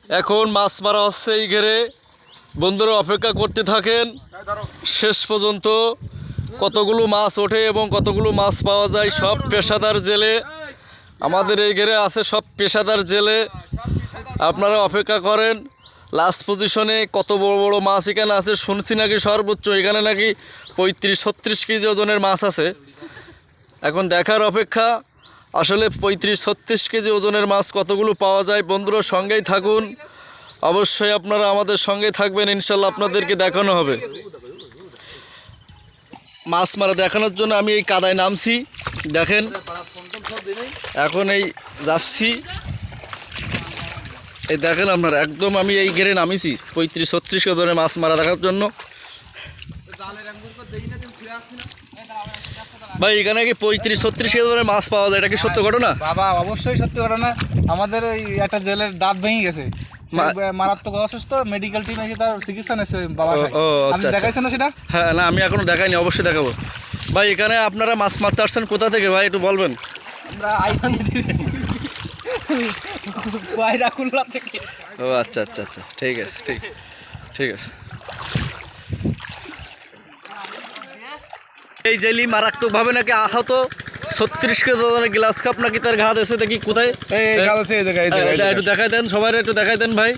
এখন মাছ মারা হচ্ছে এই ঘেরে। বন্ধুরা অপেক্ষা করতে থাকেন শেষ পর্যন্ত কতগুলো মাছ ওঠে এবং কতগুলো মাছ পাওয়া যায়। সব পেশাদার জেলে আমাদের এই ঘেরে আছে, সব পেশাদার জেলে। আপনারা অপেক্ষা করেন। লাস্ট পজিশনে কত বড় বড় মাছ এখানে আছে শুনছি, নাকি সর্বোচ্চ এখানে নাকি 35-36 কেজি ওজনের মাছ আছে। এখন দেখার অপেক্ষা আসলে 35-36 কেজি ওজনের মাছ কতগুলো পাওয়া যায়। বন্ধুরা সঙ্গেই থাকুন, অবশ্যই আপনারা আমাদের সঙ্গেই থাকবেন, ইনশাল্লাহ আপনাদেরকে দেখানো হবে। মাছ মারা দেখানোর জন্য আমি এই কাদায় নামছি, দেখেন এখন এই যাচ্ছি, এই দেখেন আপনারা একদম আমি এই ঘেরে নামিছি 35-36 কেজি ওজনের মাছ মারা দেখার জন্য। ভাই এখানে কি 35-36 কেজি ওজনের মাছ পাওয়া যায়, এটা কি সত্য ঘটনা? বাবা অবশ্যই সত্যি ঘটনা। আমাদের ওই একটা জেলের দাঁত ভেঙে গেছে, মারাত্মক অসুস্থ, মেডিকেল টিম এসে তার চিকিৎসা নিচ্ছে বাবা। আপনি দেখাইছেন না সেটা? হ্যাঁ, না আমি এখনো দেখাইনি, অবশ্যই দেখাবো। ভাই এখানে আপনারা মাছ মারতে আসছেন কোথা থেকে ভাই, একটু বলবেন? আমরা আইফোন কয়রাকুল্লা থেকে। ও আচ্ছা আচ্ছা আচ্ছা, ঠিক আছে, ঠিক আছে। এই জেলি মারাত্মকভাবে নাকি আহত, 36 কেজি ওজনের গ্লাস কাপ নাকি তার ঘাত এসে, দেখি কোথায় একটু দেখাই দেন, সবাই একটু দেখাই দেন ভাই।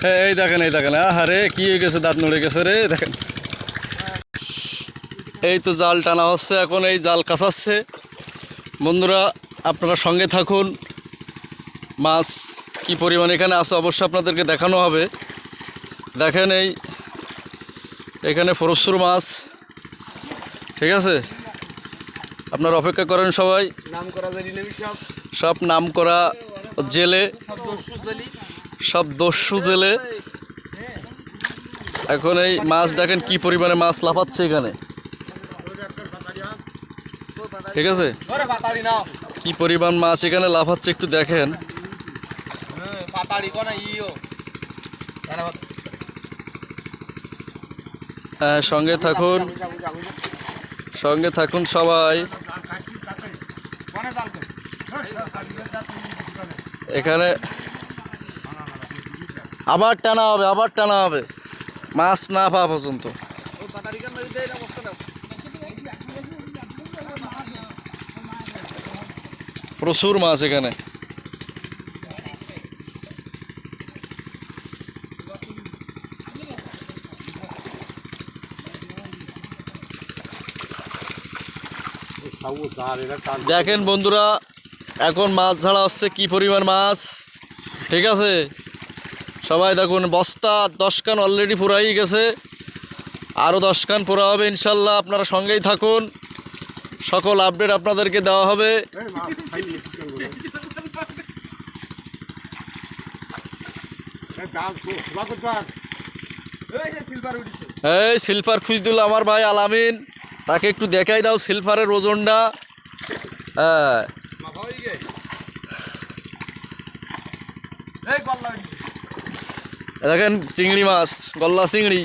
হ্যাঁ এই দেখেন, এই দেখেন, আরে কি হয়ে গেছে, দাঁত নড়ে গেছে রে, দেখেন। এই তো জাল টানা হচ্ছে, এখন এই জাল কাছাচ্ছে। বন্ধুরা আপনারা সঙ্গে থাকুন, মাছ কি পরিমাণ এখানে আছে অবশ্যই আপনাদেরকে দেখানো হবে। দেখেন এই এখানে প্রচুর মাছ, ঠিক আছে। আপনারা অপেক্ষা করেন সবাই, সব নাম করা জেলে, সব দস্যু জেলে। এখন এই মাছ দেখেন কি পরিমাণে মাছ লাফাচ্ছে এখানে, ঠিক আছে। কি পরিমাণ মাছ এখানে লাফাচ্ছে একটু দেখেন। হ্যাঁ সঙ্গে থাকুন, সঙ্গে থাকুন সবাই। এখানে আবার টানা হবে, আবার টানা হবে মাছ না পাওয়া পর্যন্ত। প্রচুর মাছ এখানে। দেখেন বন্ধুরা এখন মাছ ঝাড়া হচ্ছে, কি পরিমাণ মাছ, ঠিক আছে। সবাই দেখুন বস্তা 10 কান অলরেডি পুরাই গেছে, আরও 10 কান পুরা হবে ইনশাল্লাহ। আপনারা সঙ্গেই থাকুন, সকল আপডেট আপনাদেরকে দেওয়া হবে। এই সিলভার খুঁজ দিল আমার ভাই আলামিন, তাকে একটু দেখাই দাও সিলভারের ওজনটা। হ্যাঁ দেখেন চিংড়ি মাছ, গলদা চিংড়ি।